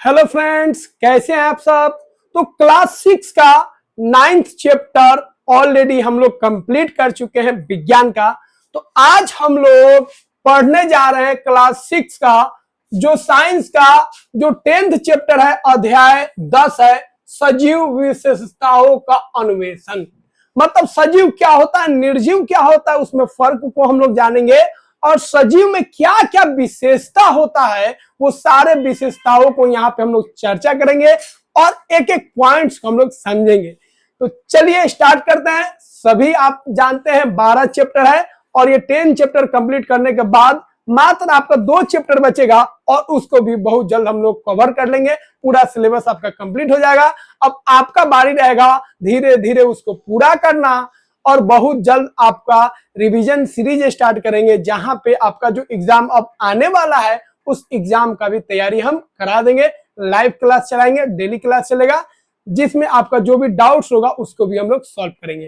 Hello friends, कैसे हैं आप सब। तो क्लास 6 का 9th चैप्टर ऑलरेडी हम लोग कंप्लीट कर चुके हैं विज्ञान का। तो आज हम लोग पढ़ने जा रहे हैं क्लास 6 का जो साइंस का जो 10th चैप्टर है, अध्याय 10 है, सजीव विशेषताओं का अन्वेषण। मतलब सजीव क्या होता है, निर्जीव क्या होता है, उसमें फर्क को हम लोग जानेंगे और सजीव में क्या क्या विशेषता होता है वो सारे विशेषताओं को यहाँ पे हम लोग चर्चा करेंगे और एक एक पॉइंट्स को हम लोग समझेंगे। तो चलिए स्टार्ट करते हैं। सभी आप जानते हैं 12 चैप्टर है और ये 10 चैप्टर कंप्लीट करने के बाद मात्र आपका 2 चैप्टर बचेगा और उसको भी बहुत जल्द हम लोग कवर कर लेंगे। पूरा सिलेबस आपका कंप्लीट हो जाएगा। अब आपका बारी रहेगा धीरे धीरे उसको पूरा करना और बहुत जल्द आपका रिवीजन सीरीज स्टार्ट करेंगे जहां पे आपका जो एग्जाम अब आने वाला है उस एग्जाम का भी तैयारी हम करा देंगे। लाइव क्लास चलाएंगे, डेली क्लास चलेगा जिसमें आपका जो भी डाउट्स होगा उसको भी हम लोग सॉल्व करेंगे।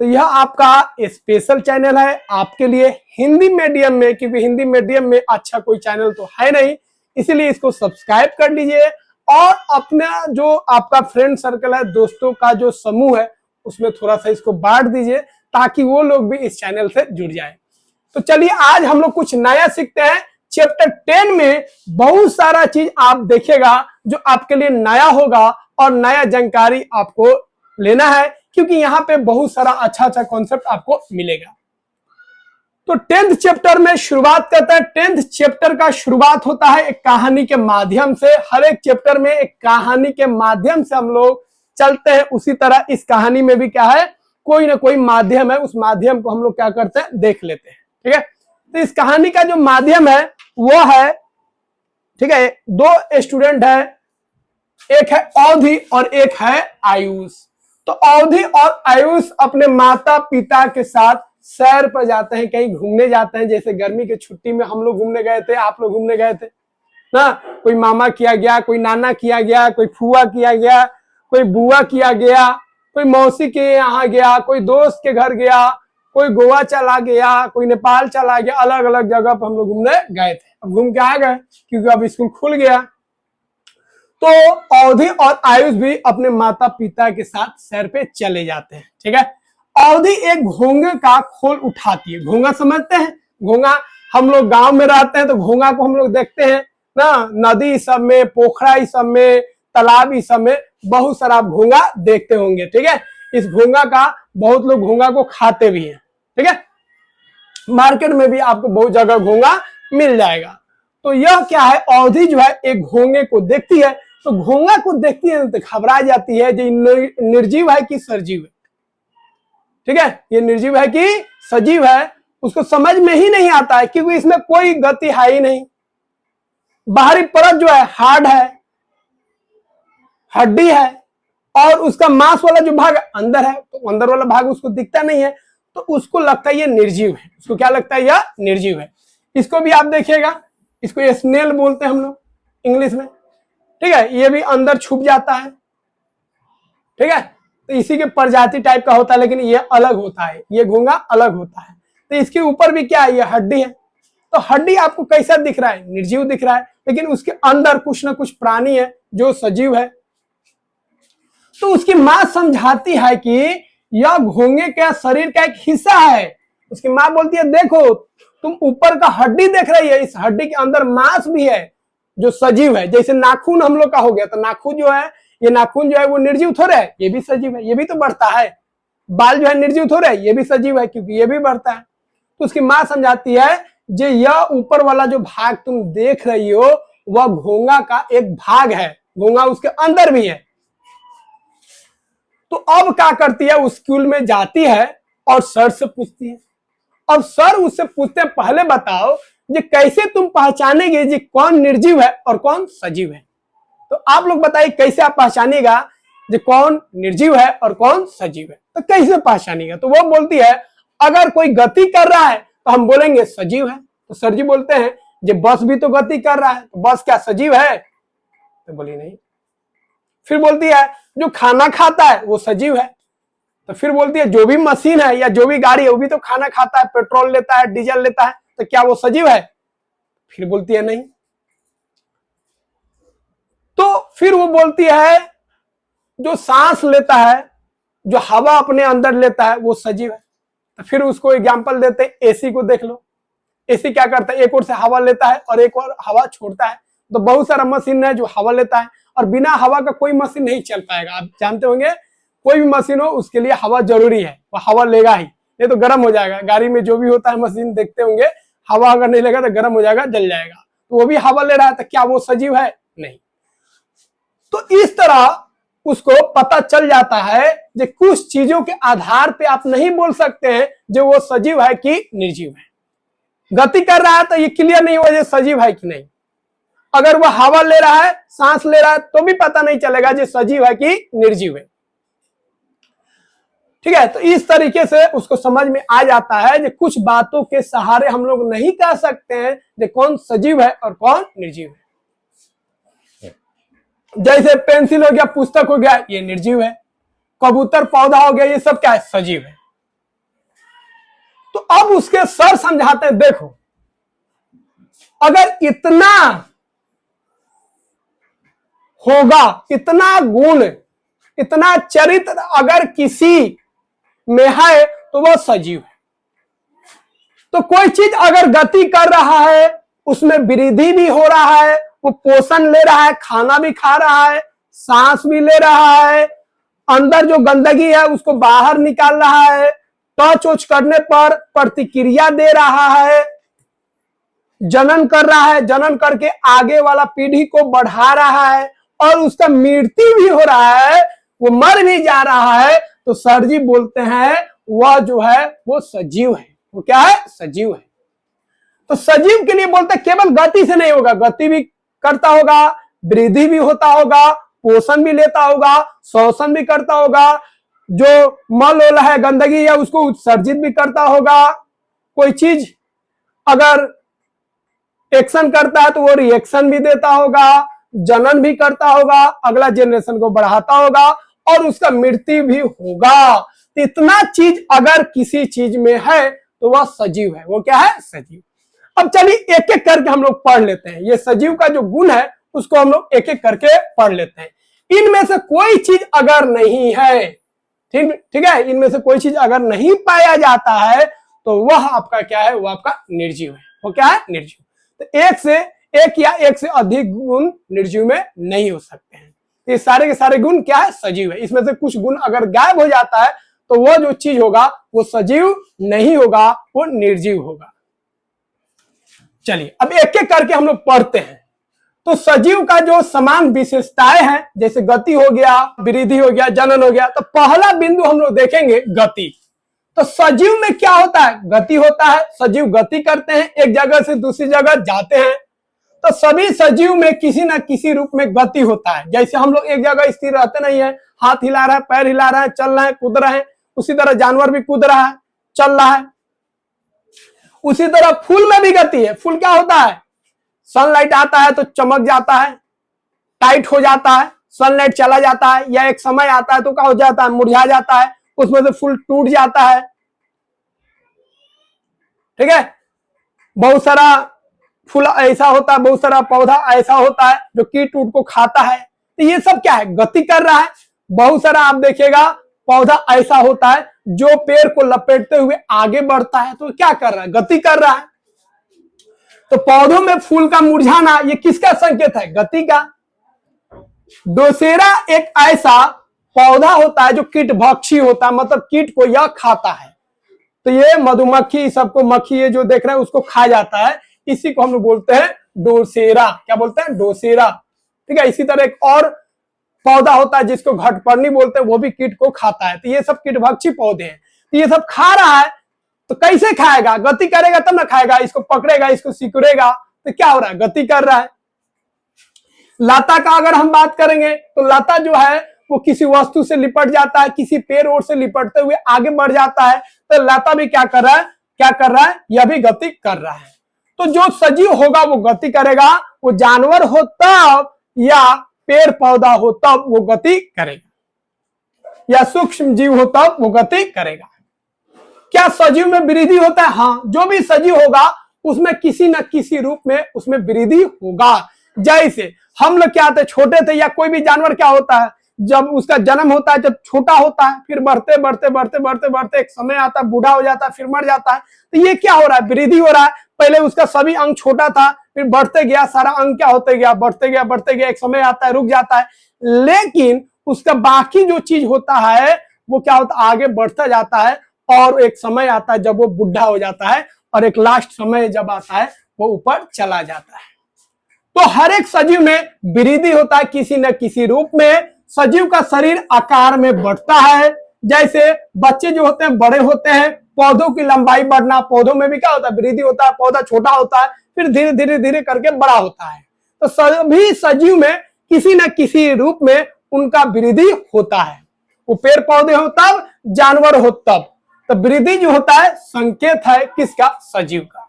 तो यह आपका स्पेशल चैनल है आपके लिए हिंदी मीडियम में, क्योंकि हिंदी मीडियम में अच्छा कोई चैनल तो है नहीं, इसीलिए इसको सब्सक्राइब कर लीजिए और अपना जो आपका फ्रेंड सर्कल है, दोस्तों का जो समूह है उसमें थोड़ा सा इसको बांट दीजिए ताकि वो लोग भी इस चैनल से जुड़ जाए। तो चलिए आज हम लोग कुछ नया सीखते हैं। चैप्टर 10 में बहुत सारा चीज आप देखिएगा जो आपके लिए नया होगा और नया जानकारी आपको लेना है, क्योंकि यहाँ पे बहुत सारा अच्छा अच्छा कॉन्सेप्ट आपको मिलेगा। तो 10th चैप्टर में शुरुआत करते हैं। 10th चैप्टर का शुरुआत होता है एक कहानी के माध्यम से। हर एक चैप्टर में एक कहानी के माध्यम से हम लोग चलते हैं, उसी तरह इस कहानी में भी क्या है, कोई ना कोई माध्यम है, उस माध्यम को हम लोग क्या करते हैं, देख लेते हैं। ठीक है, तो इस कहानी का जो माध्यम है वो है, ठीक है, 2 स्टूडेंट है, एक है अवधि और एक है आयुष। तो अवधि और आयुष अपने माता पिता के साथ सैर पर जाते हैं, कहीं घूमने जाते हैं। जैसे गर्मी की छुट्टी में हम लोग घूमने गए थे, आप लोग घूमने गए थे ना। कोई मामा किया गया, कोई नाना किया गया, कोई फुआ किया गया, कोई बुआ किया गया, कोई मौसी के यहाँ गया, कोई दोस्त के घर गया, कोई गोवा चला गया, कोई नेपाल चला गया। अलग अलग जगह पर हम लोग घूमने गए थे। अब घूम के आ गए क्योंकि अब स्कूल खुल गया। तो अवधि और आयुष भी अपने माता पिता के साथ सैर पे चले जाते हैं। ठीक है, अवधि एक घोंगे का खोल उठाती है। घोंगा समझते हैं, घोंगा हम लोग गांव में रहते हैं तो घोंगा को हम लोग देखते हैं ना, नदी सब में, पोखरा इस सब में, तालाब इस सब में बहुत सारा आप घोंगा देखते होंगे। ठीक है, इस घोंगा का बहुत लोग घोंगा को खाते भी हैं। ठीक है, मार्केट में भी आपको बहुत जगह घोंगा मिल जाएगा। तो यह क्या है, अवधि जो है एक घोंगे को देखती है। तो घोंगा को देखती है तो घबरा जाती है, जो निर्जीव है कि सजीव है। ठीक है, ये निर्जीव है कि सजीव है उसको समझ में ही नहीं आता है, क्योंकि इसमें कोई गति है ही नहीं। बाहरी परत जो है हार्ड है, हड्डी है, और उसका मांस वाला जो भाग अंदर है, तो अंदर वाला भाग उसको दिखता नहीं है, तो उसको लगता है ये निर्जीव है। उसको क्या लगता है, यह निर्जीव है। इसको भी आप देखिएगा, इसको स्नेल बोलते हैं हम लोग इंग्लिश में। ठीक है, ये भी अंदर छुप जाता है। ठीक है, तो इसी के प्रजाति टाइप का होता है, लेकिन ये अलग होता है, ये घोंगा अलग होता है। तो इसके ऊपर भी क्या है, ये हड्डी है। तो हड्डी आपको कैसा दिख रहा है, निर्जीव दिख रहा है, लेकिन उसके अंदर कुछ ना कुछ प्राणी है जो सजीव है। तो उसकी मां समझाती है कि यह घोंगे के शरीर का एक हिस्सा है। उसकी मां बोलती है, देखो तुम ऊपर का हड्डी देख रही है, इस हड्डी के अंदर मांस भी है जो सजीव है। जैसे नाखून हम लोग का हो गया, तो नाखून जो है, ये नाखून जो है वो निर्जीव थोड़े है, ये भी सजीव है, ये भी तो बढ़ता है। बाल जो है निर्जीव थोड़े है, ये भी सजीव है क्योंकि ये भी बढ़ता है। तो उसकी मां समझाती है, जो यह ऊपर वाला जो भाग तुम देख रही हो वह घोंगा का एक भाग है, घोंगा उसके अंदर भी है। तो अब क्या करती है, उस स्कूल में जाती है और सर से पूछती है। अब सर उससे पूछते हैं, पहले बताओ ये कैसे तुम पहचानेंगे जी कौन निर्जीव है और कौन सजीव है। तो आप लोग बताइए कैसे आप पहचानिएगा जो कौन निर्जीव है और कौन सजीव है। तो कैसे पहचानिएगा, तो वो बोलती है, अगर कोई गति कर रहा है तो हम बोलेंगे सजीव है। तो सर जी बोलते हैं, जो बस भी तो गति कर रहा है, तो बस क्या सजीव है, तो बोली नहीं। फिर बोलती है, जो खाना खाता है वो सजीव है। तो फिर बोलती है, जो भी मशीन है या जो भी गाड़ी है वो भी तो खाना खाता है, पेट्रोल लेता है, डीजल लेता है, तो क्या वो सजीव है। फिर बोलती है नहीं। तो फिर वो बोलती है जो सांस लेता है, जो हवा अपने अंदर लेता है, वो सजीव है। तो फिर उसको एग्जांपल देते हैं, एसी को देख लो। एसी क्या करता है, एक ओर से हवा लेता है और एक और हवा छोड़ता है। तो बहुत सारा मशीन है जो हवा लेता है, और बिना हवा का कोई मशीन नहीं चल पाएगा। आप जानते होंगे कोई भी मशीन हो उसके लिए हवा जरूरी है, वो हवा लेगा ही, नहीं तो गर्म हो जाएगा। गाड़ी में जो भी होता है मशीन देखते होंगे, हवा अगर नहीं लेगा तो गर्म हो जाएगा, जल जाएगा। तो वो भी हवा ले रहा है, तो क्या वो सजीव है? नहीं। तो इस तरह उसको पता चल जाता है कि कुछ चीजों के आधार पे आप नहीं बोल सकते हैं जो वो सजीव है कि निर्जीव है। गति कर रहा है तो ये क्लियर नहीं हुआ ये सजीव है कि नहीं। अगर वो हवा ले रहा है, सांस ले रहा है, तो भी पता नहीं चलेगा ये सजीव है कि निर्जीव है। ठीक है, तो इस तरीके से उसको समझ में आ जाता है कि कुछ बातों के सहारे हम लोग नहीं कह सकते हैं कि कौन सजीव है और कौन निर्जीव है। जैसे पेंसिल हो गया, पुस्तक हो गया, ये निर्जीव है। कबूतर पौधा हो गया, ये सब क्या है? सजीव है। तो अब उसके सर समझाते हैं, देखो अगर इतना होगा, इतना गुण, इतना चरित्र अगर किसी में है तो वह सजीव है। तो कोई चीज अगर गति कर रहा है, उसमें वृद्धि भी हो रहा है, वो पोषण ले रहा है, खाना भी खा रहा है, सांस भी ले रहा है, अंदर जो गंदगी है उसको बाहर निकाल रहा है, टच उच करने पर प्रतिक्रिया दे रहा है, जनन कर रहा है, जनन करके आगे वाला पीढ़ी को बढ़ा रहा है, और उसका मृत्यु भी हो रहा है, वो मर भी जा रहा है, तो सर जी बोलते हैं वह जो है वो सजीव है। वो क्या है? सजीव है। तो सजीव के लिए बोलते हैं केवल गति से नहीं होगा, गति भी करता होगा, वृद्धि भी होता होगा, पोषण भी लेता होगा, शोषण भी करता होगा, जो मल है, गंदगी है, उसको उत्सर्जित भी करता होगा। कोई चीज अगर एक्शन करता है तो वो रिएक्शन भी देता होगा, जनन भी करता होगा, अगला जनरेशन को बढ़ाता होगा, और उसका मृत्यु भी होगा। तो इतना चीज अगर किसी चीज में है तो वह सजीव है। वो क्या है? सजीव। अब चलिए एक एक करके हम लोग पढ़ लेते हैं। ये सजीव का जो गुण है उसको हम लोग एक एक करके पढ़ लेते हैं। इनमें से कोई चीज अगर नहीं है, ठीक है, इनमें से कोई चीज अगर नहीं पाया जाता है तो वह आपका क्या है? वो आपका निर्जीव है। वो क्या है? निर्जीव। तो एक या एक से अधिक गुण निर्जीव में नहीं हो सकते हैं। ये सारे के सारे गुण क्या है? सजीव है। इसमें से कुछ गुण अगर गायब हो जाता है तो वह जो चीज होगा वो सजीव नहीं होगा, वो निर्जीव होगा। चलिए अब एक एक करके हम लोग पढ़ते हैं। तो सजीव का जो समान विशेषताएं हैं, जैसे गति हो गया, वृद्धि हो गया, जनन हो गया, तो पहला बिंदु हम लोग देखेंगे गति। तो सजीव में क्या होता है? गति होता है। सजीव गति करते हैं, एक जगह से दूसरी जगह जाते हैं। तो सभी सजीव में किसी ना किसी रूप में गति होता है। जैसे हम लोग एक जगह स्थिर रहते नहीं है, हाथ हिला रहा है, पैर हिला रहा है, चल रहा है, कूद रहे हैं, उसी तरह जानवर भी कूद रहा है, चल रहा है। उसी तरह फूल में भी गति है। फूल क्या होता है? सनलाइट आता है तो चमक जाता है, टाइट हो जाता है, सनलाइट चला जाता है, या एक समय आता है तो क्या हो जाता है? मुरझा जाता है, उसमें से फूल टूट जाता है। ठीक है, बहुत सारा फूल ऐसा होता है, बहुत सारा पौधा ऐसा होता है जो कीट उट को खाता है। तो ये सब क्या है? गति कर रहा है। बहुत सारा आप देखिएगा पौधा ऐसा होता है जो पेड़ को लपेटते हुए आगे बढ़ता है, तो क्या कर रहा है? गति कर रहा है। तो पौधों में फूल का मुरझाना ये किसका संकेत है? गति का। डोसेरा एक ऐसा पौधा होता है जो कीटभक्षी होता है, मतलब कीट को यह खाता है। तो ये मधुमक्खी, सबको मक्खी ये जो देख रहे हैं उसको खा जाता है, इसी को हम लोग बोलते हैं डोसेरा। क्या बोलते हैं? डोसेरा। ठीक है, इसी तरह एक और पौधा होता है जिसको घटपर्णी बोलते हैं, वो भी कीट को खाता है। तो ये सब कीटभक्षी पौधे हैं। तो ये सब खा रहा है, तो कैसे खाएगा? गति करेगा तब ना खाएगा। इसको पकड़ेगा, इसको सिकुड़ेगा, तो क्या हो रहा है? गति कर रहा है। लाता का अगर हम बात करेंगे तो लाता जो है वो किसी वस्तु से लिपट जाता है, किसी पेड़ ओर से लिपटते हुए आगे बढ़ जाता है। तो लाता भी क्या कर रहा है? क्या कर रहा है? यह भी गति कर रहा है। तो जो सजीव होगा वो गति करेगा। वो जानवर हो तब या पेड़ पौधा हो तब वो गति करेगा, या सूक्ष्म जीव हो तब वो गति करेगा। क्या सजीव में वृद्धि होता है? हाँ, जो भी सजीव होगा उसमें किसी न किसी रूप में उसमें वृद्धि होगा। जैसे हम लोग क्या थे, छोटे थे, या कोई भी जानवर क्या होता है, जब उसका जन्म होता है, जब छोटा होता है, फिर बढ़ते बढ़ते बढ़ते बढ़ते बढ़ते एक समय आता है, बूढ़ा हो जाता है, फिर मर जाता है। तो ये क्या हो रहा है, वृद्धि हो रहा है। पहले उसका सभी अंग छोटा था, फिर बढ़ते गया, सारा अंग क्या होते गया, बढ़ते गया, एक समय आता है रुक जाता है, लेकिन उसका बाकी जो चीज होता है वो क्या होता है, आगे बढ़ता जाता है, और एक समय आता है जब वो बुढ़ा हो जाता है, और एक लास्ट समय जब आता है वो ऊपर चला जाता है। तो हर एक सजीव में वृद्धि होता है किसी न किसी रूप में। सजीव का शरीर आकार में बढ़ता है, जैसे बच्चे जो होते हैं बड़े होते हैं, पौधों की लंबाई बढ़ना, पौधों में भी क्या होता है, वृद्धि होता है, पौधा छोटा होता है, फिर धीरे धीरे धीरे करके बड़ा होता है। तो सभी सजीव में किसी न किसी रूप में उनका वृद्धि होता है। वो पेड़ पौधे हो तब, जानवर हो तब। तो वृद्धि जो होता है संकेत है किसका, सजीव का।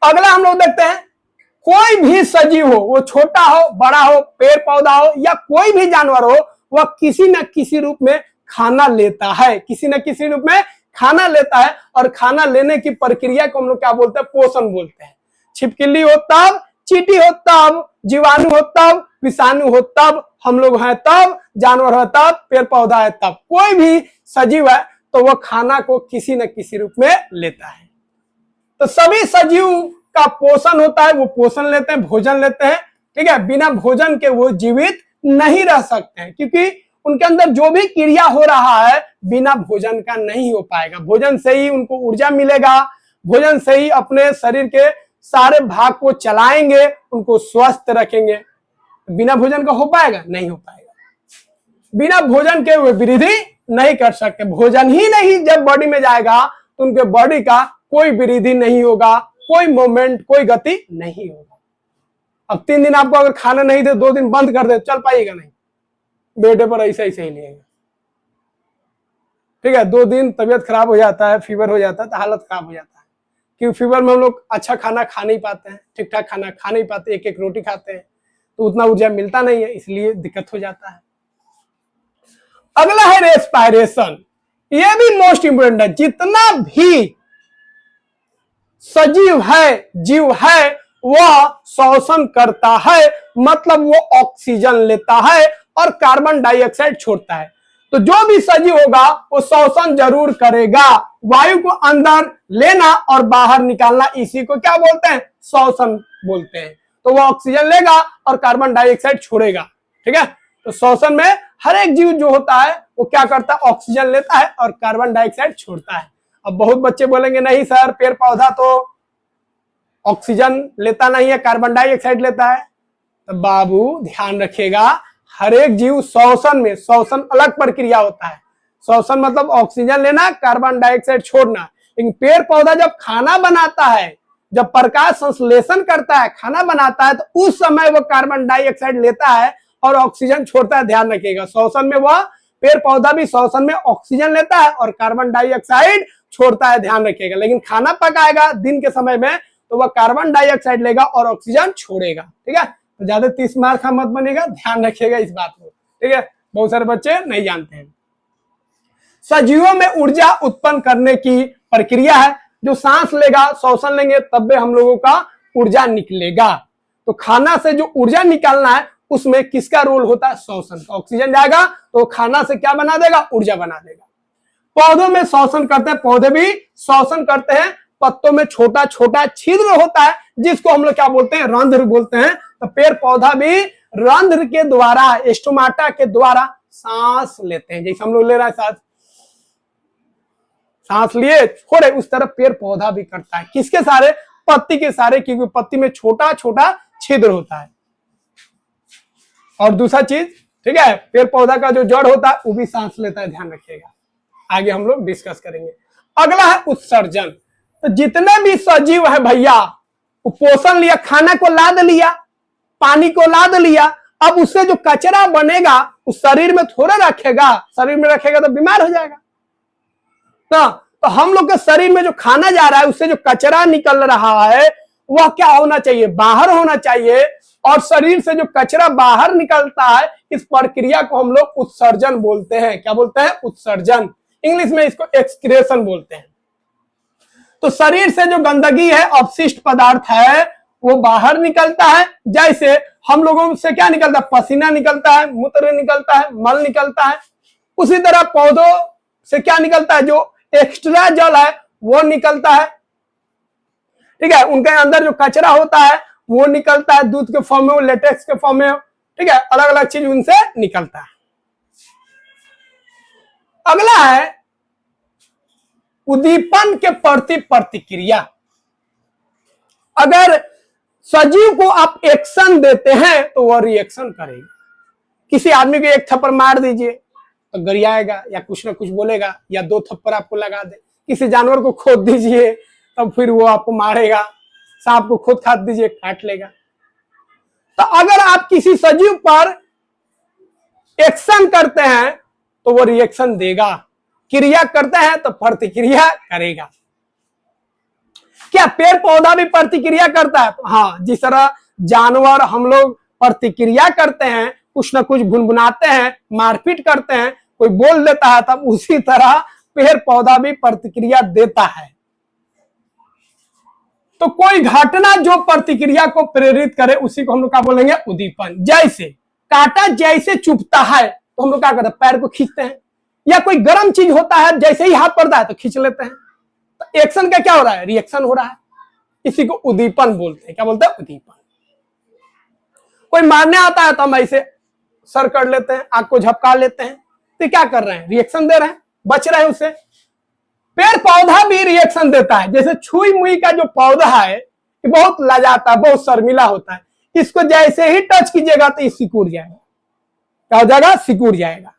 अगला हम लोग देखते हैं, कोई भी सजीव हो, वो छोटा हो, बड़ा हो, पेड़ पौधा हो, या कोई भी जानवर हो, वह किसी न किसी रूप में खाना लेता है, किसी न किसी रूप में खाना लेता है। और खाना लेने की प्रक्रिया को हम लोग क्या बोलते हैं, पोषण बोलते हैं। छिपकली हो तब, चींटी हो तब, जीवाणु हो तब, विषाणु हो तब, हम लोग हैं तब, जानवर है तब, पेड़ पौधा है तब। कोई भी सजीव है तो वह खाना को किसी न किसी रूप में लेता है। तो सभी सजीव का पोषण होता है, वो पोषण लेते हैं, भोजन लेते हैं, ठीक है। बिना भोजन के वो जीवित नहीं रह सकते हैं, क्योंकि उनके अंदर जो भी क्रिया हो रहा है बिना भोजन का नहीं हो पाएगा। भोजन से ही उनको ऊर्जा मिलेगा, भोजन से ही अपने शरीर के सारे भाग को चलाएंगे, उनको स्वस्थ रखेंगे। बिना भोजन का हो पाएगा, नहीं हो पाएगा। बिना भोजन के वे वृद्धि नहीं कर सकते। भोजन ही नहीं जब बॉडी में जाएगा तो उनके बॉडी का कोई वृद्धि नहीं होगा, कोई मूवमेंट, कोई गति नहीं होगा। अब 3 दिन आपको अगर खाना नहीं दे, 2 दिन बंद कर दे, चल पाएगा नहीं, बेटे पर ऐसा ही सही लेगा, ठीक है। 2 दिन तबीयत खराब हो जाता है, फीवर हो जाता है, तो हालत खराब हो जाता है। क्योंकि फीवर में हम लोग अच्छा खाना खा नहीं पाते हैं, ठीक ठाक खाना खा नहीं पाते, एक एक रोटी खाते हैं, तो उतना ऊर्जा मिलता नहीं है, इसलिए दिक्कत हो जाता है। अगला है रेस्पिरेशन। यह भी मोस्ट इंपोर्टेंट है। जितना भी सजीव है, जीव है, वह श्वसन करता है, मतलब वो ऑक्सीजन लेता है और कार्बन डाइऑक्साइड छोड़ता है। तो जो भी सजीव होगा वो श्वसन जरूर करेगा। वायु को अंदर लेना और बाहर निकालना, इसी को क्या बोलते हैं, श्वसन बोलते हैं। तो वो ऑक्सीजन लेगा और कार्बन डाइऑक्साइड छोड़ेगा, ठीक है। तो श्वसन में हर एक जीव जो होता है वो क्या करता है, ऑक्सीजन लेता है और कार्बन डाइऑक्साइड छोड़ता है। अब बहुत बच्चे बोलेंगे नहीं सर, पेड़ पौधा तो ऑक्सीजन लेता नहीं है, कार्बन डाइऑक्साइड लेता है। तो बाबू ध्यान रखिएगा, हर एक जीव श्वसन में, श्वसन अलग प्रक्रिया होता है। श्वसन मतलब ऑक्सीजन लेना, कार्बन डाइऑक्साइड छोड़ना। लेकिन पेड़ पौधा जब खाना बनाता है, जब प्रकाश संश्लेषण करता है, खाना बनाता है, तो उस समय वो कार्बन डाइऑक्साइड लेता है और ऑक्सीजन छोड़ता है। ध्यान रखिएगा, श्वसन में वह पेड़ पौधा भी श्वसन में ऑक्सीजन लेता है और कार्बन डाइऑक्साइड छोड़ता है, ध्यान रखिएगा। लेकिन खाना पकाएगा दिन के समय में तो वह कार्बन डाइऑक्साइड लेगा और ऑक्सीजन छोड़ेगा, ठीक है। तो ज्यादा 30 मार्क का मत बनेगा, ध्यान रखिएगा इस बात को, ठीक है। बहुत सारे बच्चे नहीं जानते हैं। सजीवों में ऊर्जा उत्पन्न करने की प्रक्रिया है। जो सांस लेगा, श्वसन लेंगे, तब भी हम लोगों का ऊर्जा निकलेगा। तो खाना से जो ऊर्जा निकालना है उसमें किसका रोल होता है, श्वसन का। ऑक्सीजन जाएगा तो खाना से क्या बना देगा, ऊर्जा बना देगा। पौधों में श्वसन करते हैं, पौधे भी श्वसन करते हैं। पत्तों में छोटा छोटा छिद्र होता है जिसको हम लोग क्या बोलते हैं, रंध्र बोलते हैं। तो पेड़ पौधा भी रंध्र के द्वारा, स्टोमाटा के द्वारा सांस लेते हैं। जैसे हम लोग ले रहे हैं सांस लिए छोड़े, उस तरह पेड़ पौधा भी करता है। किसके सारे, पत्ती के सारे, क्योंकि पत्ती में छोटा छोटा छिद्र होता है। और दूसरा चीज, ठीक है, पेड़ पौधा का जो जड़ होता है वो भी सांस लेता है, ध्यान रखिएगा। आगे हम लोग डिस्कस करेंगे। अगला है उत्सर्जन। तो जितने भी सजीव है भैया, वो पोषण लिया, खाना को लाद लिया, पानी को लाद लिया, अब उससे जो कचरा बनेगा उस शरीर में थोड़ा रखेगा, शरीर में रखेगा तो बीमार हो जाएगा ना। तो हम लोग के शरीर में जो खाना जा रहा है उससे जो कचरा निकल रहा है वह क्या होना चाहिए, बाहर होना चाहिए। और शरीर से जो कचरा बाहर निकलता है, इस प्रक्रिया को हम लोग उत्सर्जन बोलते हैं। क्या बोलते हैं, उत्सर्जन। इंग्लिश में इसको एक्सक्रेशन बोलते हैं। तो शरीर से जो गंदगी है, अपशिष्ट पदार्थ है, वो बाहर निकलता है। जैसे हम लोगों से क्या निकलता है, पसीना निकलता है, मूत्र निकलता है, मल निकलता है। उसी तरह पौधों से क्या निकलता है, जो एक्स्ट्रा जल है वो निकलता है। ठीक है, उनके अंदर जो कचरा होता है वो निकलता है, दूध के फॉर्म में, लेटेक्स के फॉर्म में। ठीक है, अलग अलग चीज उनसे निकलता है। अगला है उद्दीपन के प्रति प्रतिक्रिया। अगर सजीव को आप एक्शन देते हैं तो वह रिएक्शन करेगा। किसी आदमी को एक थप्पड़ मार दीजिए तो गरियाएगा या कुछ ना कुछ बोलेगा, या 2 थप्पड़ आपको लगा दे। किसी जानवर को खोद दीजिए तब फिर वो आपको मारेगा। सांप को खुद काट दीजिए, काट लेगा। तो अगर आप किसी सजीव पर एक्शन करते हैं तो वो रिएक्शन देगा, क्रिया करते हैं तो प्रतिक्रिया करेगा। क्या पेड़ पौधा भी प्रतिक्रिया करता है? तो हाँ, जिस तरह जानवर हम लोग प्रतिक्रिया करते हैं, कुछ ना कुछ गुनगुनाते हैं, मारपीट करते हैं, कोई बोल देता है, तब उसी तरह पेड़ पौधा भी प्रतिक्रिया देता है। तो कोई घटना जो प्रतिक्रिया को प्रेरित करे उसी को हम लोग क्या बोलेंगे, उद्दीपन। जैसे कांटा जैसे चुभता है तो हम लोग क्या करते हैं, पैर को खींचते हैं। या कोई गर्म चीज होता है, जैसे ही हाथ पड़ता है तो खींच लेते हैं। तो एक्शन का क्या हो रहा है, रिएक्शन हो रहा है। इसी को उद्दीपन बोलते हैं। क्या बोलते हैं, उद्दीपन। कोई मारने आता है तो हम ऐसे सर कर लेते हैं, आंख को झपका लेते हैं, तो क्या कर रहे हैं, रिएक्शन दे रहे हैं, बच रहे हैं उससे। पेड़ पौधा भी रिएक्शन देता है। जैसे छुई मुई का जो पौधा है ये बहुत लजाता है, बहुत शर्मिला होता है। इसको जैसे ही टच कीजिएगा तो ये सिकुड़ जाएगा। क्या हो जाएगा, सिकुड़ जाएगा।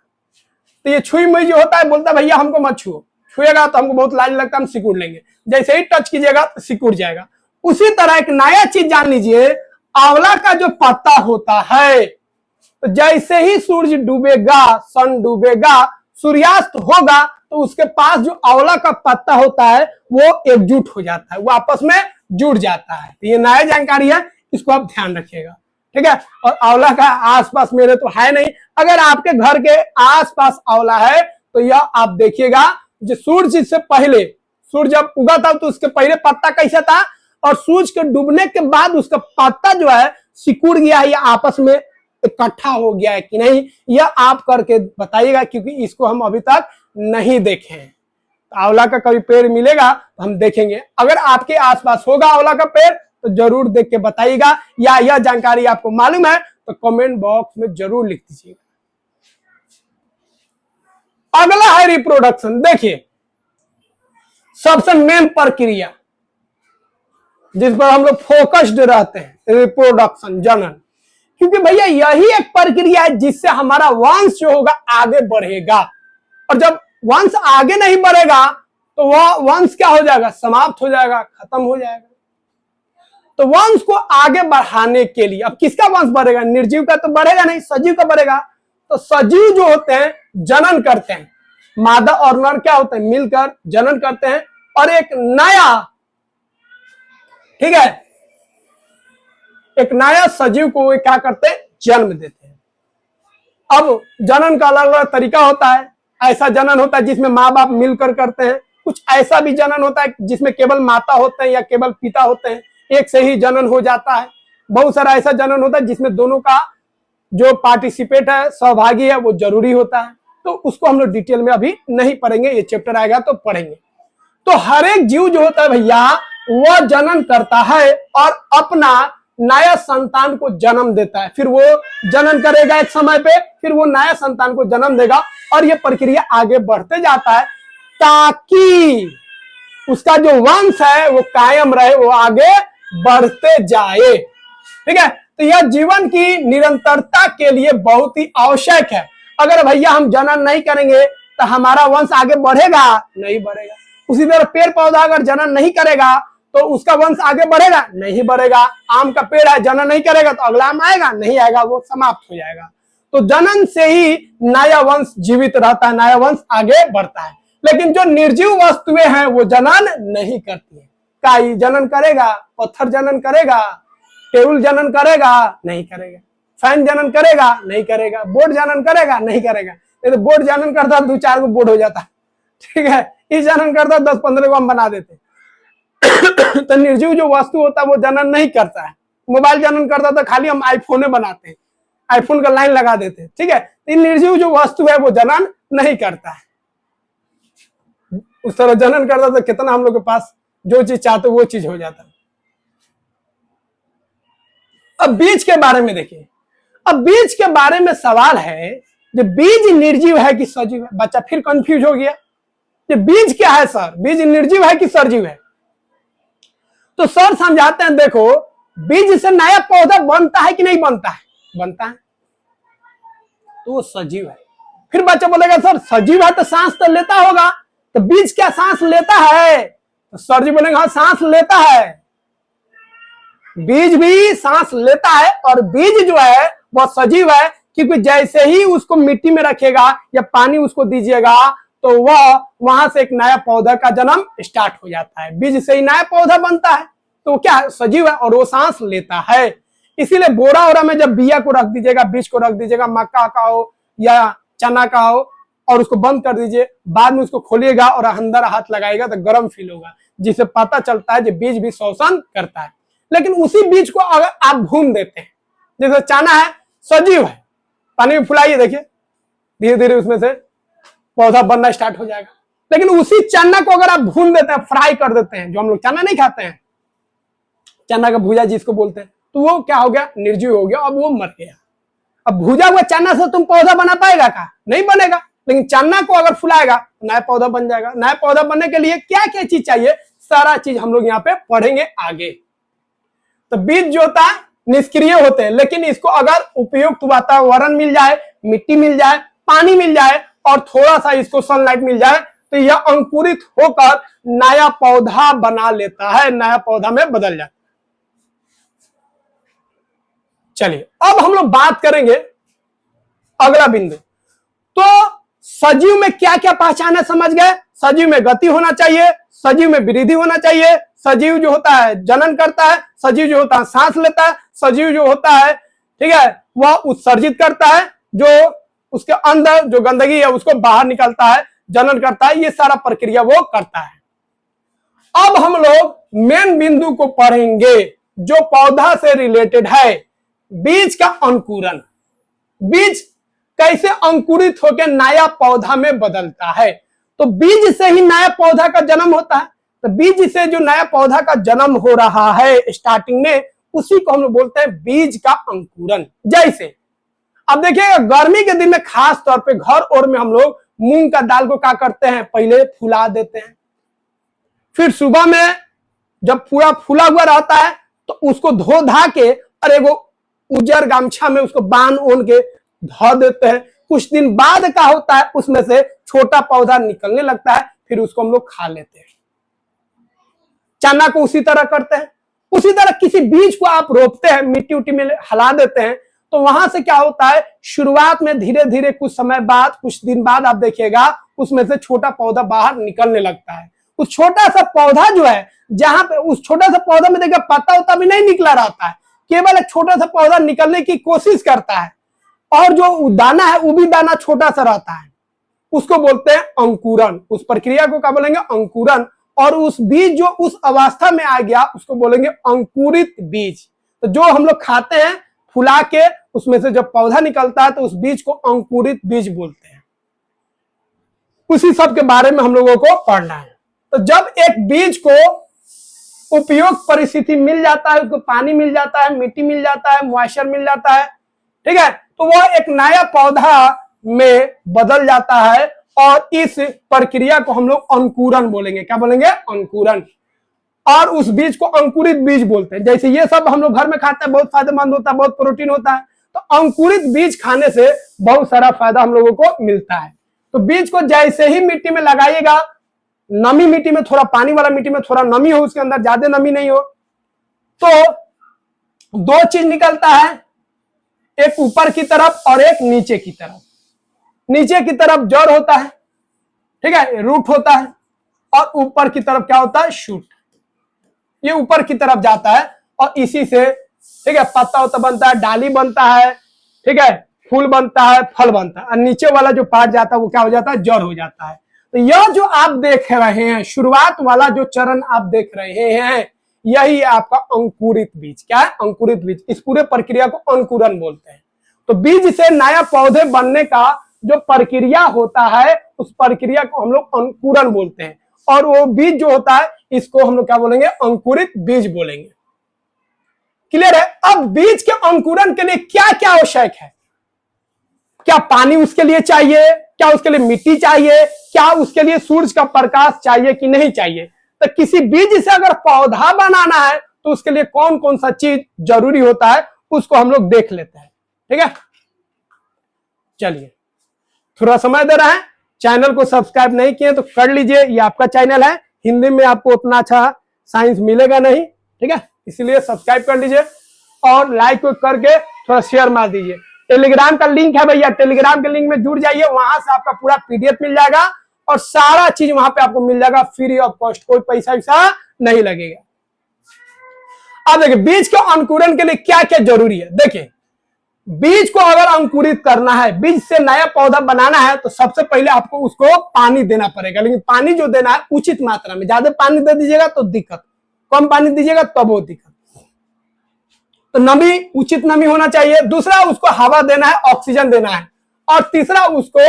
तो ये छुई मुई जो होता है, बोलता है भैया हमको मत छुओ, छुएगा तो हमको बहुत लाज लगता है, हम सिकुड़ लेंगे। जैसे ही टच कीजिएगा तो सिकुड़ जाएगा। उसी तरह एक नया चीज जान लीजिए, आंवला का जो पत्ता होता है, तो जैसे ही सूरज डूबेगा, सन डूबेगा, सूर्यास्त होगा, तो उसके पास जो आंवला का पत्ता होता है वो एकजुट हो जाता है, वो आपस में जुड़ जाता है। तो ये नया जानकारी है, इसको आप ध्यान रखिएगा। ठीक है, और आंवला का आसपास मेरे तो है नहीं, अगर आपके घर के आसपास आंवला है तो यह आप देखिएगा, जो सूर्य से पहले, सूर्य जब उगा था तो उसके पहले पत्ता कैसा था, और सूरज के डूबने के बाद उसका पत्ता जो है सिकुड़ गया है या आपस में इकट्ठा हो गया है कि नहीं, यह आप करके बताइएगा, क्योंकि इसको हम अभी तक नहीं देखे हैं। तो आंवला का कभी पेड़ मिलेगा तो हम देखेंगे। अगर आपके आसपास होगा आंवला का पेड़ तो जरूर देख के बताइएगा, या यह जानकारी आपको मालूम है तो कमेंट बॉक्स में जरूर लिख दीजिएगा। अगला है रिप्रोडक्शन। देखिए, सबसे मेन प्रक्रिया जिस पर हम लोग फोकस्ड रहते हैं, रिप्रोडक्शन, जनन। क्योंकि भैया यही एक प्रक्रिया है जिससे हमारा वंश जो होगा आगे बढ़ेगा। और जब वंश आगे नहीं बढ़ेगा तो वह वंश क्या हो जाएगा, समाप्त हो जाएगा, खत्म हो जाएगा। तो वंश को आगे बढ़ाने के लिए अब किसका वंश बढ़ेगा, निर्जीव का तो बढ़ेगा नहीं, सजीव का बढ़ेगा। तो सजीव जो होते हैं जनन करते हैं, मादा और नर क्या होते हैं, मिलकर जनन करते हैं, और एक नया, ठीक है, एक नया सजीव को वे क्या करते हैं, जन्म देते हैं। अब जनन का अलग अलग तरीका होता है। ऐसा जनन होता है जिसमें माँ बाप मिलकर करते हैं, कुछ ऐसा भी जनन होता है जिसमें केवल माता होते हैं या केवल पिता होते हैं, एक से ही जनन हो जाता है। बहुत सारा ऐसा जनन होता है जिसमें दोनों का जो पार्टिसिपेट है, सहभागी है, वो जरूरी होता है। तो उसको हम लोग डिटेल में अभी नहीं पढ़ेंगे, ये चैप्टर आएगा तो पढ़ेंगे। तो हर एक जीव जो होता है भैया वह जनन करता है और अपना नया संतान को जन्म देता है। फिर वो जनन करेगा एक समय पे, फिर वो नया संतान को जन्म देगा, और ये प्रक्रिया आगे बढ़ते जाता है ताकि उसका जो वंश है वो कायम रहे, वो आगे बढ़ते जाए। ठीक है, तो यह जीवन की निरंतरता के लिए बहुत ही आवश्यक है। अगर भैया हम जनन नहीं करेंगे तो हमारा वंश आगे बढ़ेगा, नहीं बढ़ेगा। उसी तरह पेड़ पौधा अगर जनन नहीं करेगा तो उसका वंश आगे बढ़ेगा, नहीं बढ़ेगा। आम का पेड़ है, जनन नहीं करेगा तो अगला आम आएगा, नहीं आएगा, वो समाप्त हो जाएगा। तो जनन से ही नया वंश जीवित रहता है, नया वंश आगे बढ़ता है। लेकिन जो निर्जीव वस्तुएं हैं वो जनन नहीं करती है। काई जनन करेगा, पत्थर जनन करेगा, टेबल जनन करेगा, नहीं करेगा। फैन जनन करेगा, नहीं करेगा। बोर्ड जनन करेगा, नहीं करेगा। नहीं तो बोर्ड जनन करता 2-4 को बोर्ड हो जाता, ठीक है। इस जनन करता 10-15 को हम बना देते। तो निर्जीव जो वस्तु होता है वो जनन नहीं करता है, मोबाइल जनन करता था, खाली हम आईफोने बनाते हैं, आईफोन का लाइन लगा देते हैं, ठीक है। तो निर्जीव जो वस्तु है वो जनन नहीं करता है, उस तरह जनन करता था, कितना हम लोग के पास जो चीज चाहते वो चीज हो जाता है। अब बीज के बारे में देखिए, अब बीज के बारे में सवाल है कि बीज निर्जीव है कि सजीव है। बच्चा फिर कंफ्यूज हो गया कि बीज क्या है सर, बीज निर्जीव है कि सजीव है। तो सर समझाते हैं, देखो बीज से नया पौधा बनता है कि नहीं बनता है, बनता है, तो वो सजीव है। फिर बच्चा बोलेगा सर सजीव है तो सांस तो लेता होगा, तो बीज क्या सांस लेता है, तो सर जी बोलेंगे हाँ सांस लेता है, बीज भी सांस लेता है। और बीज जो है वह सजीव है, क्योंकि जैसे ही उसको मिट्टी में रखेगा या पानी उसको दीजिएगा तो वह वहां से एक नया पौधा का जन्म स्टार्ट हो जाता है, बीज से ही नया पौधा बनता है, तो क्या है, सजीव है और वो सांस लेता है। इसीलिए बोरा ओरा में जब बिया को रख दीजिएगा, बीज को रख दीजिएगा, मक्का का हो या चना का हो, और उसको बंद कर दीजिए, बाद में उसको खोलिएगा और अंदर हाथ लगाएगा तो गर्म फील होगा, जिससे पता चलता है कि बीज भी शोषण करता है। लेकिन उसी बीज को अगर आप भून देते हैं, जैसे चना है सजीव है, पानी में फुलाइए, देखिए धीरे धीरे उसमें से पौधा बनना स्टार्ट हो जाएगा। लेकिन उसी चना को अगर आप भून देते हैं, फ्राई कर देते हैं, जो हम लोग चना नहीं खाते हैं, चना का भूजा जिसको बोलते हैं, तो वो क्या हो गया, निर्जीव हो गया, अब वो मर गया। अब भूजा हुआ चना से तुम पौधा बना पाएगा का, नहीं बनेगा। लेकिन चना को अगर फुलाएगा नया पौधा बन जाएगा। नया पौधा बनने के लिए क्या क्या चीज चाहिए, सारा चीज हम लोग यहाँ पे पढ़ेंगे आगे। तो बीज जो होता है निष्क्रिय होते हैं, लेकिन इसको अगर उपयुक्त वातावरण मिल जाए, मिट्टी मिल जाए, पानी मिल जाए और थोड़ा सा इसको सनलाइट मिल जाए, तो यह अंकुरित होकर नया पौधा बना लेता है, नया पौधा में बदल जाता है। चलिए अब हम लोग बात करेंगे अगला बिंदु। तो सजीव में क्या क्या पहचान है, समझ गए। सजीव में गति होना चाहिए, सजीव में वृद्धि होना चाहिए, सजीव जो होता है जनन करता है, सजीव जो होता है सांस लेता है, सजीव जो होता है ठीक है वह उत्सर्जित करता है, जो उसके अंदर जो गंदगी है उसको बाहर निकलता है, जनन करता है, ये सारा प्रक्रिया वो करता है। अब हम लोग मेन बिंदु को पढ़ेंगे जो पौधा से रिलेटेड है, बीज का अंकुरन। बीज कैसे अंकुरित होकर नया पौधा में बदलता है। तो बीज से ही नया पौधा का जन्म होता है। तो बीज से जो नया पौधा का जन्म हो रहा है स्टार्टिंग में, उसी को हम लोग बोलते हैं बीज का अंकुरन। जैसे अब देखिएगा गर्मी के दिन में खास तौर पे घर और में हम लोग मूंग का दाल को क्या करते हैं, पहले फुला देते हैं, फिर सुबह में जब पूरा फूला हुआ रहता है तो उसको धो धा के और एगो उजर गामछा में उसको बांध ओन के धो देते हैं। कुछ दिन बाद क्या होता है, उसमें से छोटा पौधा निकलने लगता है, फिर उसको हम लोग खा लेते हैं। चना को उसी तरह करते हैं। उसी तरह किसी बीज को आप रोपते हैं, मिट्टी उट्टी में हला देते हैं, तो वहां से क्या होता है, शुरुआत में धीरे धीरे कुछ समय बाद, कुछ दिन बाद आप देखिएगा उसमें से छोटा पौधा बाहर निकलने लगता है। उस छोटा सा पौधा जो है, जहां पे उस छोटा सा पौधा में देखिए पत्ता उता भी नहीं निकला रहता है, केवल एक छोटा सा पौधा निकलने की कोशिश करता है, और जो दाना है वो भी दाना छोटा सा रहता है, उसको बोलते हैं अंकुरन। उस प्रक्रिया को क्या बोलेंगे, अंकुरन। और उस बीज जो उस अवस्था में आ गया उसको बोलेंगे अंकुरित बीज। तो जो हम लोग खाते हैं फुला के, उसमें से जब पौधा निकलता है तो उस बीज को अंकुरित बीज बोलते हैं। उसी सब के बारे में हम लोगों को पढ़ना है। तो जब एक बीज को उपयुक्त परिस्थिति मिल जाता है, उसको पानी मिल जाता है, मिट्टी मिल जाता है, मॉइस्चर मिल जाता है, ठीक है, तो वह एक नया पौधा में बदल जाता है, और इस प्रक्रिया को हम लोग अंकुरन बोलेंगे। क्या बोलेंगे, अंकुरन। और उस बीज को अंकुरित बीज बोलते हैं। जैसे ये सब हम लोग घर में खाते हैं, बहुत फायदेमंद होता है, बहुत प्रोटीन होता है, तो अंकुरित बीज खाने से बहुत सारा फायदा हम लोगों को मिलता है। तो बीज को जैसे ही मिट्टी में लगाइएगा, नमी मिट्टी में, थोड़ा पानी वाला मिट्टी में थोड़ा नमी हो, उसके अंदर ज्यादा नमी नहीं हो, तो दो चीज निकलता है, एक ऊपर की तरफ और एक नीचे की तरफ। नीचे की तरफ जड़ होता है, ठीक है, रूट होता है, और ऊपर की तरफ क्या होता है, शूट। ये ऊपर की तरफ जाता है और इसी से, ठीक है, पत्ता उत्ता बनता है, डाली बनता है, ठीक है, फूल बनता है, फल बनता है, और नीचे वाला जो पार्ट जाता है वो क्या हो जाता है, जड़ हो जाता है। तो यह जो आप देख रहे हैं, शुरुआत वाला जो चरण आप देख रहे हैं, यही है आपका अंकुरित बीज। क्या है? अंकुरित बीज। इस पूरे प्रक्रिया को अंकुरन बोलते हैं। तो बीज से नया पौधे बनने का जो प्रक्रिया होता है उस प्रक्रिया को हम लोग अंकुरन बोलते हैं। और वो बीज जो होता है इसको हम लोग क्या बोलेंगे? अंकुरित बीज बोलेंगे। क्लियर है? अब बीज के अंकुरन के लिए क्या क्या आवश्यक है? क्या पानी उसके लिए चाहिए? क्या उसके लिए मिट्टी चाहिए? क्या उसके लिए सूरज का प्रकाश चाहिए कि नहीं चाहिए? तो किसी बीज से अगर पौधा बनाना है तो उसके लिए कौन कौन सा चीज जरूरी होता है उसको हम लोग देख लेते हैं। ठीक है, चलिए थोड़ा समय दे रहा है। चैनल को सब्सक्राइब नहीं किए तो कर लीजिए, ये आपका चैनल है। हिंदी में आपको उतना अच्छा साइंस मिलेगा नहीं, ठीक है, इसलिए सब्सक्राइब कर लीजिए और लाइक करके थोड़ा शेयर मार दीजिए। टेलीग्राम का लिंक है भैया, टेलीग्राम के लिंक में जुड़ जाइए, वहां से आपका पूरा पीडीएफ मिल जाएगा और सारा चीज वहां पे आपको मिल जाएगा फ्री ऑफ कॉस्ट, कोई पैसा वैसा नहीं लगेगा। अब देखिए बीज के अंकुरन के लिए क्या क्या जरूरी है। देखिए बीज को अगर अंकुरित करना है, बीज से नया पौधा बनाना है तो सबसे पहले आपको उसको पानी देना पड़ेगा। लेकिन पानी जो देना है उचित मात्रा में, ज्यादा पानी दे दीजिएगा तो दिक्कत, कम पानी दीजिएगा तब वो दिक्कत। तो नमी, उचित नमी होना चाहिए। दूसरा उसको हवा देना है, ऑक्सीजन देना है। और तीसरा उसको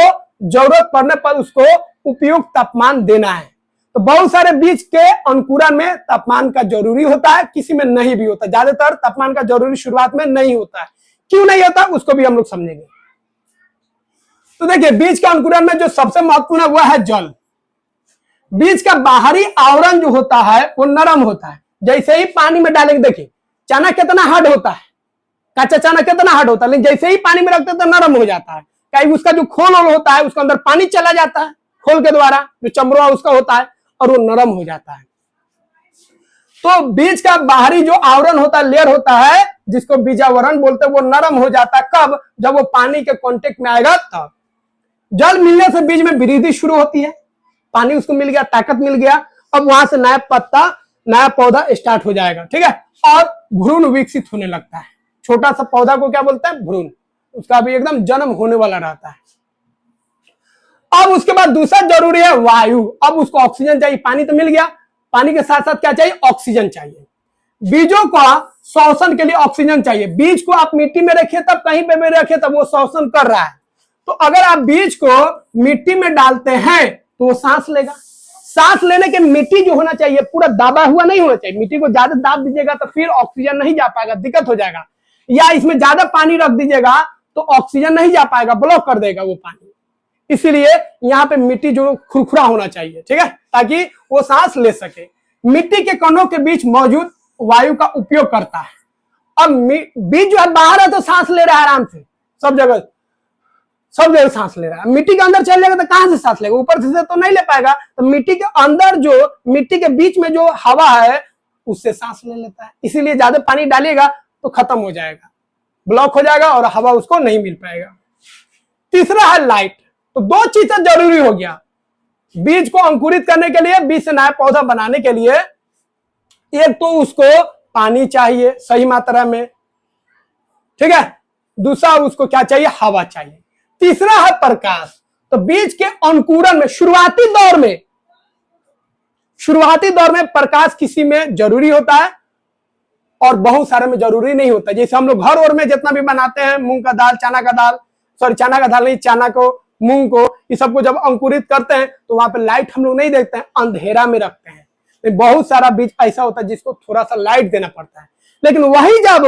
जरूरत पड़ने पर उसको उपयुक्त तापमान देना है। तो बहुत सारे बीज के अंकुरन में तापमान का जरूरी होता है, किसी में नहीं भी होता। ज्यादातर तापमान का जरूरी शुरुआत में नहीं होता है। क्यों नहीं होता उसको भी हम लोग समझेंगे। तो देखिए बीज के अंकुरन में जो सबसे महत्वपूर्ण है वह है जल। बीज का बाहरी आवरण जो होता है वो नरम होता है। जैसे ही पानी में डालेंगे, देखिए चना कितना हार्ड होता है, कच्चा चना कितना हार्ड होता है, लेकिन जैसे ही पानी में रखते हैं तो नरम हो जाता है। कहीं उसका जो खोल होता है उसके अंदर पानी चला जाता है, खोल के द्वारा जो चमड़ा उसका होता है, और वो नरम हो जाता है। तो बीज का बाहरी जो आवरण होता है, लेयर होता है, जिसको बीजावरण बोलते हैं, वो नरम हो जाता है। कब? जब वो पानी के कांटेक्ट में आएगा तब। जल मिलने से बीज में वृद्धि शुरू होती है, पानी उसको मिल गया, ताकत मिल गया, अब वहां से नया पत्ता, नया पौधा स्टार्ट हो जाएगा। ठीक है, और भ्रूण विकसित होने लगता है। छोटा सा पौधा को क्या बोलते हैं? भ्रूण। उसका भी एकदम जन्म होने वाला रहता है। अब उसके बाद दूसरा जरूरी है वायु। अब उसको ऑक्सीजन चाहिए, पानी तो मिल गया, पानी के साथ साथ क्या चाहिए? ऑक्सीजन चाहिए। बीजों का श्वसन के लिए ऑक्सीजन चाहिए। बीज को आप मिट्टी में रखिए तब, कहीं पे भी रखिए तब वो श्वसन कर रहा है। तो अगर आप बीज को मिट्टी में डालते हैं तो वो सांस लेगा। सांस लेने के मिट्टी जो होना चाहिए पूरा दाबा हुआ नहीं होना चाहिए। मिट्टी को ज्यादा दाब दीजिएगा तो फिर ऑक्सीजन नहीं जा पाएगा, दिक्कत हो जाएगा। या इसमें ज्यादा पानी रख दीजिएगा तो ऑक्सीजन नहीं जा पाएगा, ब्लॉक कर देगा वो पानी। इसीलिए यहाँ पे मिट्टी जो खुरखुरा होना चाहिए, ठीक है, ताकि वो सांस ले सके। मिट्टी के कणों के बीच मौजूद वायु का उपयोग करता है। अब बीज जो है बाहर है तो सांस ले रहा है आराम से, सब जगह सांस ले रहा है। मिट्टी के अंदर चल जाएगा तो कहां से सांस लेगा? ऊपर से तो नहीं ले पाएगा। तो मिट्टी के अंदर जो, मिट्टी के बीच में जो हवा है उससे सांस ले लेता है। इसीलिए ज्यादा पानी डालिएगा तो खत्म हो जाएगा, ब्लॉक हो जाएगा और हवा उसको नहीं मिल पाएगा। तीसरा है लाइट। तो दो चीजें जरूरी हो गया बीज को अंकुरित करने के लिए, बीज से नया पौधा बनाने के लिए। एक तो उसको पानी चाहिए सही मात्रा में, ठीक है। दूसरा उसको क्या चाहिए? हवा चाहिए। तीसरा है प्रकाश। तो बीज के अंकुरन में शुरुआती दौर में प्रकाश किसी में जरूरी होता है और बहुत सारे में जरूरी नहीं होता। जैसे हम लोग घर और में जितना भी बनाते हैं, मूंग का दाल, चना का दाल, सॉरी चना का दाल नहीं, चना को, मूंग को, ये सबको जब अंकुरित करते हैं तो वहां पे लाइट हम लोग नहीं देखते हैं, अंधेरा में रखते हैं। बहुत सारा बीज ऐसा होता है जिसको थोड़ा सा लाइट देना पड़ता है। लेकिन वही जब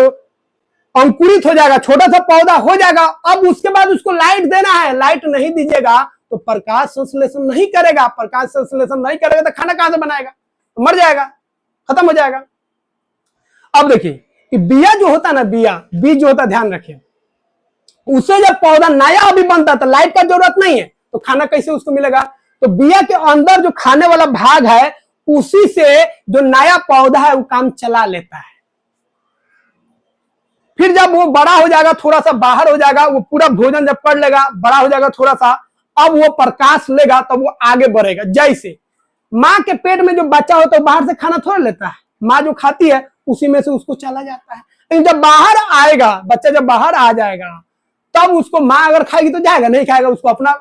अंकुरित हो जाएगा, छोटा सा पौधा हो जाएगा, अब उसके बाद उसको लाइट देना है। लाइट नहीं दीजिएगा तो प्रकाश संश्लेषण नहीं करेगा। प्रकाश संश्लेषण नहीं करेगा तो खाना कहां से बनाएगा? तो मर जाएगा, खत्म हो जाएगा। अब देखिए बिया जो होता है ना, बीज जो होता है, ध्यान रखिए, उससे जब पौधा नया अभी बनता तो लाइट का जरूरत नहीं है, तो खाना कैसे उसको मिलेगा? तो बिया के अंदर जो खाने वाला भाग है उसी से जो नया पौधा है वो काम चला लेता है। फिर जब वो बड़ा हो जाएगा, थोड़ा सा बाहर हो जाएगा, वो पूरा भोजन जब कर लेगा, बड़ा हो जाएगा थोड़ा सा, अब वो प्रकाश लेगा तब वो आगे बढ़ेगा। जैसे माँ के पेट में जो बच्चा होता है वो बाहर से खाना थोड़ा लेता है, माँ जो खाती है उसी में से उसको चला जाता है। लेकिन जब बाहर आएगा बच्चा, जब बाहर आ जाएगा तब उसको माँ अगर खाएगी तो जाएगा, नहीं खाएगा उसको अपना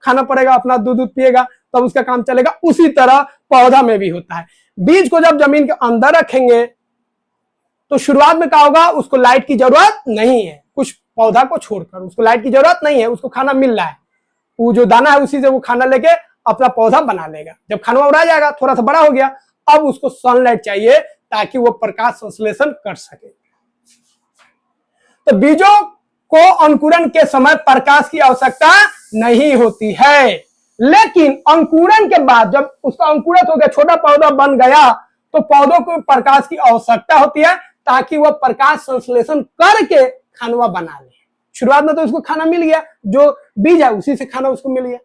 खाना पड़ेगा, अपना दूध पिएगा, तब उसका काम चलेगा। उसी तरह पौधा में भी होता है। बीज को जब जमीन के अंदर रखेंगे तो शुरुआत में क्या होगा, उसको लाइट की जरूरत नहीं है, कुछ पौधा को छोड़कर उसको लाइट की जरूरत नहीं है, उसको खाना मिल रहा है, वो जो दाना है उसी से वो खाना लेके अपना पौधा बना लेगा। जब खाना उड़ा जाएगा, थोड़ा सा बड़ा हो गया, अब उसको सनलाइट चाहिए ताकि वो प्रकाश संश्लेषण कर सके। तो बीजों को अंकुरण के समय प्रकाश की आवश्यकता नहीं होती है, लेकिन अंकुरण के बाद जब उसका अंकुरित हो गया, छोटा पौधा बन गया, तो पौधों को प्रकाश की आवश्यकता होती है ताकि वह प्रकाश संश्लेषण करके खाना बना ले। शुरुआत में तो उसको खाना मिल गया, जो बीज है उसी से खाना उसको मिल गया।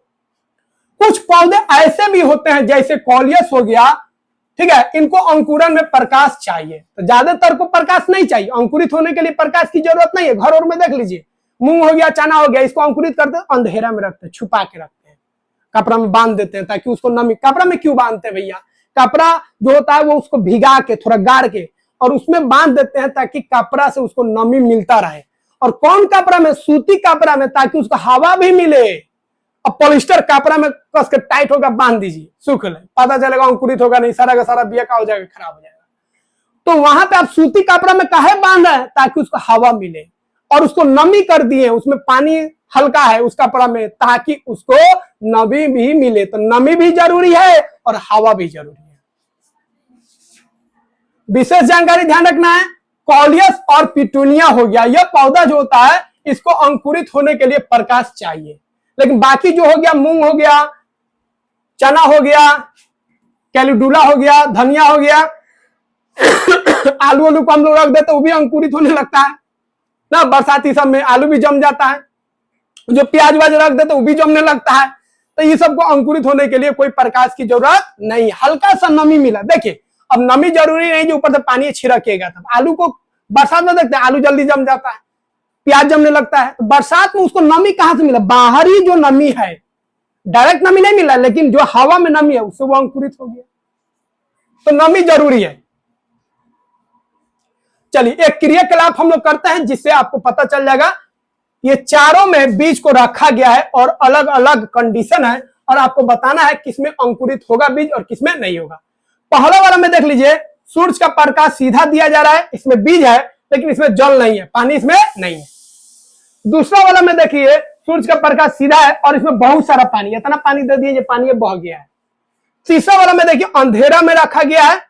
कुछ पौधे ऐसे भी होते हैं जैसे कॉलियस हो गया, ठीक है, इनको अंकुरण में प्रकाश चाहिए, तो ज्यादातर को प्रकाश नहीं चाहिए, अंकुरित होने के लिए प्रकाश की जरूरत नहीं है। घर और में देख लीजिए, मूंग हो गया, चना हो गया, इसको अंकुरित करते हैं, अंधेरा में रखते हैं, छुपा के रखते हैं, कपड़ा में बांध देते हैं ताकि उसको नमी। कपड़ा में क्यों बांधते हैं भैया? कपड़ा जो होता है वो उसको भिगा के थोड़ा गाड़ के और उसमें बांध देते हैं ताकि कपड़ा से उसको नमी मिलता रहे। और कौन कपड़ा में? सूती कपड़ा में, ताकि उसको हवा भी मिले। अब पॉलिस्टर कपड़ा में कस के टाइट होगा, बांध दीजिए, सूख ले, पता चलेगा अंकुरित होगा नहीं, सारा का सारा बिया का हो जाएगा, खराब हो जाएगा। तो वहां पे आप सूती कपड़ा में काहे बांध रहे हैं? ताकि उसको हवा मिले और उसको नमी कर दिए, उसमें पानी हल्का है उस कपड़ा में ताकि उसको नमी भी मिले। तो नमी भी जरूरी है और हवा भी जरूरी है। विशेष जानकारी ध्यान रखना है, कॉलियस और पिटूनिया हो गया, यह पौधा जो होता है इसको अंकुरित होने के लिए प्रकाश चाहिए। लेकिन बाकी जो हो गया, मूंग हो गया, चना हो गया, कैलिडुला हो गया, धनिया हो गया, आलू को हम लोग रख देते वो भी अंकुरित होने लगता है ना, बरसाती सब में आलू भी जम जाता है, जो प्याज वाज रख देते वो भी जमने लगता है। तो ये सबको अंकुरित होने के लिए कोई प्रकाश की जरूरत नहीं, हल्का सा नमी मिला। देखिए अब नमी जरूरी नहीं जो ऊपर से पानी छिड़केगा, तब आलू को बरसात में देखते हैं आलू जल्दी जम जाता है, प्याज जमने लगता है। तो बरसात में उसको नमी कहां से मिला? बाहरी जो नमी है, डायरेक्ट नमी नहीं मिला, लेकिन जो हवा में नमी है उससे वो अंकुरित हो गया। तो नमी जरूरी है। चलिए एक क्रियाकलाप हम लोग करते हैं जिससे आपको पता चल जाएगा। ये चारों में बीज को रखा गया है और अलग अलग कंडीशन है और आपको बताना है किसमें अंकुरित होगा बीज और किसमें नहीं होगा। पहला वाला में देख लीजिए, सूरज का प्रकाश सीधा दिया जा रहा है, इसमें बीज है लेकिन इसमें जल नहीं है, पानी इसमें नहीं है। दूसरा वाला में देखिए, सूरज का प्रकाश सीधा है और इसमें बहुत सारा पानी, इतना पानी दे दिए पानी बह गया है। तीसरा वाला में देखिए, अंधेरा में रखा गया है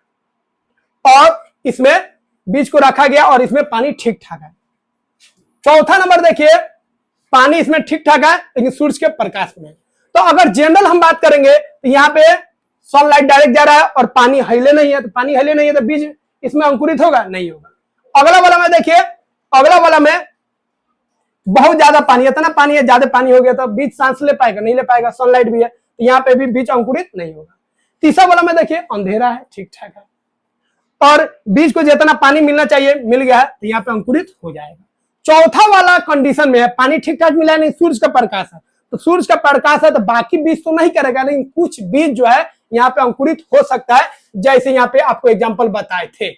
और इसमें बीज को रखा गया और इसमें पानी ठीक ठाक है। चौथा नंबर देखिए, पानी इसमें ठीक ठाक है लेकिन सूरज के प्रकाश में। तो अगर जनरल हम बात करेंगे तो यहाँ पे सनलाइट डायरेक्ट जा रहा है और पानी हिले नहीं है, तो पानी हिले नहीं है तो बीज इसमें अंकुरित होगा नहीं होगा। अगला वाला में देखिए, अगला वाला में बहुत ज्यादा पानी, इतना पानी है, ज्यादा पानी हो गया तो बीज सांस ले पाएगा नहीं ले पाएगा, सनलाइट भी है तो यहाँ पे भी बीज अंकुरित नहीं होगा। तीसरा वाला में देखिए, अंधेरा है, ठीक ठाक है और बीज को जितना पानी मिलना चाहिए मिल गया है तो यहाँ पे अंकुरित हो जाएगा। चौथा वाला कंडीशन में है, पानी ठीक ठाक मिला है नहीं, सूरज का प्रकाश है, तो सूरज का प्रकाश है तो बाकी बीज तो नहीं करेगा, लेकिन कुछ बीज जो है यहाँ पे अंकुरित हो सकता है। जैसे यहाँ पे आपको एग्जांपल बताए थे,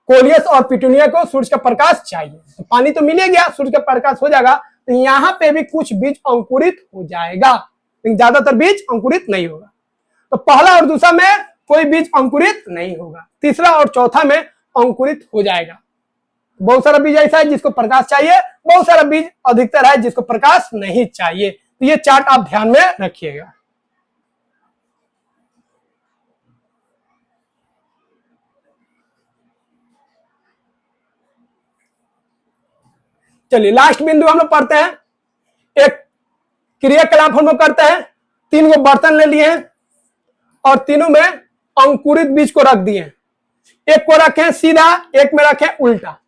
कोलियस और पिटूनिया को सूरज का प्रकाश चाहिए, तो पानी तो मिल गया, सूरज का प्रकाश हो जाएगा, तो यहाँ पे भी कुछ बीज अंकुरित हो जाएगा लेकिन ज्यादातर बीज अंकुरित नहीं होगा। तो पहला और दूसरा में कोई बीज अंकुरित नहीं होगा, तीसरा और चौथा में अंकुरित हो जाएगा। बहुत सारा बीज ऐसा है जिसको प्रकाश चाहिए, बहुत सारा बीज अधिकतर है जिसको प्रकाश नहीं चाहिए। तो ये चार्ट आप ध्यान में रखिएगा। चलिए लास्ट बिंदु हम लोग पढ़ते हैं, एक क्रियाकलाप हम लोग करते हैं। 3 गो बर्तन ले लिए हैं और तीनों में अंकुरित बीज को रख दिए, एक को रखें सीधा, एक में रखें उल्टा।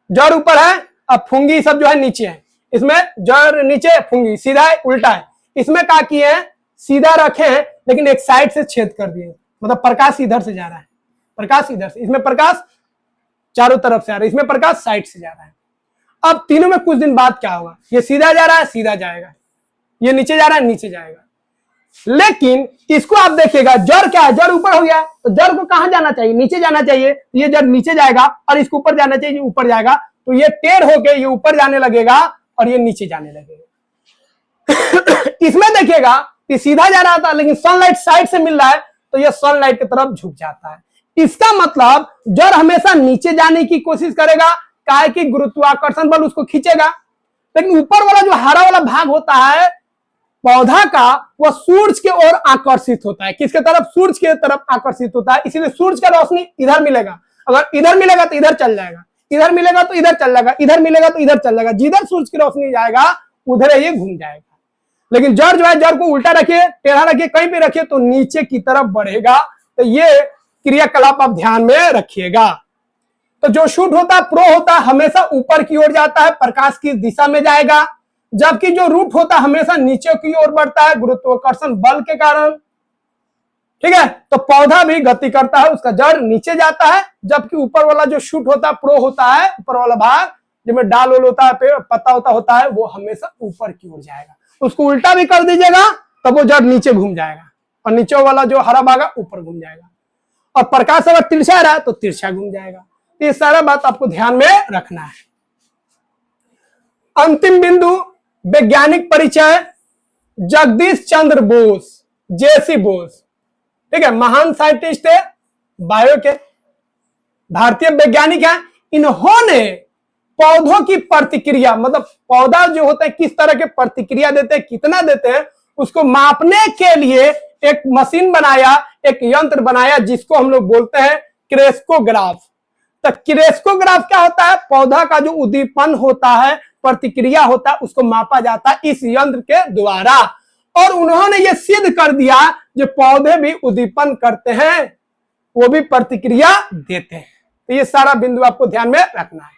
जड़ ऊपर है, अब फुंगी सब जो है नीचे है, इसमें जड़ नीचे, फुंगी सीधा है, उल्टा है। इसमें क्या किए हैं, सीधा रखे हैं लेकिन एक साइड से छेद कर दिए, मतलब प्रकाश इधर से जा रहा है, प्रकाश इधर से, इसमें प्रकाश चारों तरफ से आ रहा है, इसमें प्रकाश साइड से जा रहा है। अब तीनों में कुछ दिन बाद क्या होगा, ये सीधा जा रहा है सीधा जाएगा, ये नीचे जा रहा है नीचे जाएगा। लेकिन इसको आप देखिएगा, जड़ क्या है, जड़ ऊपर हो गया, तो जड़ को कहां जाना चाहिए, नीचे जाना चाहिए, तो ये जड़ नीचे जाएगा और इसको ऊपर जाना चाहिए, ऊपर जाएगा, तो ये टेढ़ होके ये ऊपर जाने लगेगा और ये नीचे जाने लगेगा। इसमें देखिएगा कि सीधा जा रहा था लेकिन सनलाइट साइड से मिल रहा है, तो ये सनलाइट की तरफ झुक जाता है। इसका मतलब जड़ हमेशा नीचे जाने की कोशिश करेगा, काहे कि गुरुत्वाकर्षण बल उसको खींचेगा। लेकिन ऊपर वाला जो हरा वाला भाग होता है पौधा का, वह सूरज की ओर आकर्षित होता है। किसके तरफ? सूरज की तरफ आकर्षित होता है। इसीलिए सूरज का रोशनी इधर मिलेगा, अगर इधर मिलेगा तो इधर चल जाएगा, इधर मिलेगा तो इधर चल जाएगा, इधर मिलेगा तो इधर चल जाएगा। जिधर सूरज की रोशनी जाएगा उधर ये घूम जाएगा। लेकिन जड़ जो है, जड़ को उल्टा रखिए, टेढ़ा रखिए, कहीं भी रखिए तो नीचे की तरफ बढ़ेगा। तो ये क्रियाकलाप आप ध्यान में रखिएगा। तो जो शूट होता है, प्रो होता है, हमेशा ऊपर की ओर जाता है, प्रकाश की दिशा में जाएगा। जबकि जो रूट होता है हमेशा नीचे की ओर बढ़ता है गुरुत्वाकर्षण बल के कारण। ठीक है, तो पौधा भी गति करता है, उसका जड़ नीचे जाता है। जबकि ऊपर वाला जो शूट होता है, प्रो होता है, ऊपर वाला भाग जिसमें डाल वोल होता है, पेड़ पत्ता होता है, वो हमेशा ऊपर की ओर जाएगा। उसको उल्टा भी कर दीजिएगा तब वो जड़ नीचे घूम जाएगा, और नीचे वाला जो हरा भाग है ऊपर घूम जाएगा। और प्रकाश अगर तिरछा रहा तो तिरछा घूम जाएगा। तो ये सारा बात आपको ध्यान में रखना है। अंतिम बिंदु, वैज्ञानिक परिचय। जगदीश चंद्र बोस, जेसी बोस, ठीक है, महान साइंटिस्ट है, बायो के भारतीय वैज्ञानिक है। इन्होंने पौधों की प्रतिक्रिया, मतलब पौधा जो होता है किस तरह के प्रतिक्रिया देते हैं, कितना देते हैं, उसको मापने के लिए एक मशीन बनाया, एक यंत्र बनाया, जिसको हम लोग बोलते हैं क्रेस्कोग्राफ। तो क्रेस्कोग्राफ क्या होता है? पौधा का जो उद्दीपन होता है, प्रतिक्रिया होता है, उसको मापा जाता है इस यंत्र के द्वारा। और उन्होंने ये सिद्ध कर दिया जो पौधे भी उद्दीपन करते हैं, वो भी प्रतिक्रिया देते हैं। तो ये सारा बिंदु आपको ध्यान में रखना है।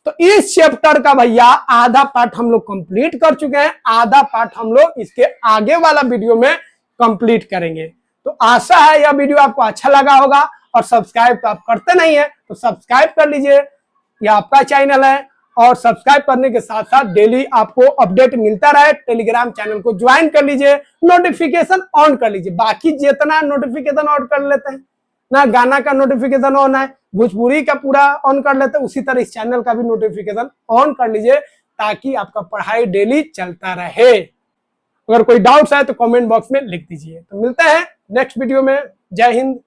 तो इस चैप्टर का भैया आधा पार्ट हम लोग कंप्लीट कर चुके हैं, आधा पार्ट हम लोग इसके आगे वाला वीडियो में कंप्लीट करेंगे। तो आशा है यह वीडियो आपको अच्छा लगा होगा। और सब्सक्राइब तो आप करते नहीं है तो सब्सक्राइब कर लीजिए, यह आपका चैनल है। और सब्सक्राइब करने के साथ साथ डेली आपको अपडेट मिलता रहे, टेलीग्राम चैनल को ज्वाइन कर लीजिए, नोटिफिकेशन ऑन कर लीजिए। बाकी जितना नोटिफिकेशन ऑन कर लेते हैं ना, गाना का नोटिफिकेशन ऑन है, भोजपुरी का पूरा ऑन कर लेते हैं, उसी तरह इस चैनल का भी नोटिफिकेशन ऑन कर लीजिए, ताकि आपका पढ़ाई डेली चलता रहे। अगर कोई डाउट्स है तो कमेंट बॉक्स में लिख दीजिए। तो मिलते हैं नेक्स्ट वीडियो में। जय हिंद।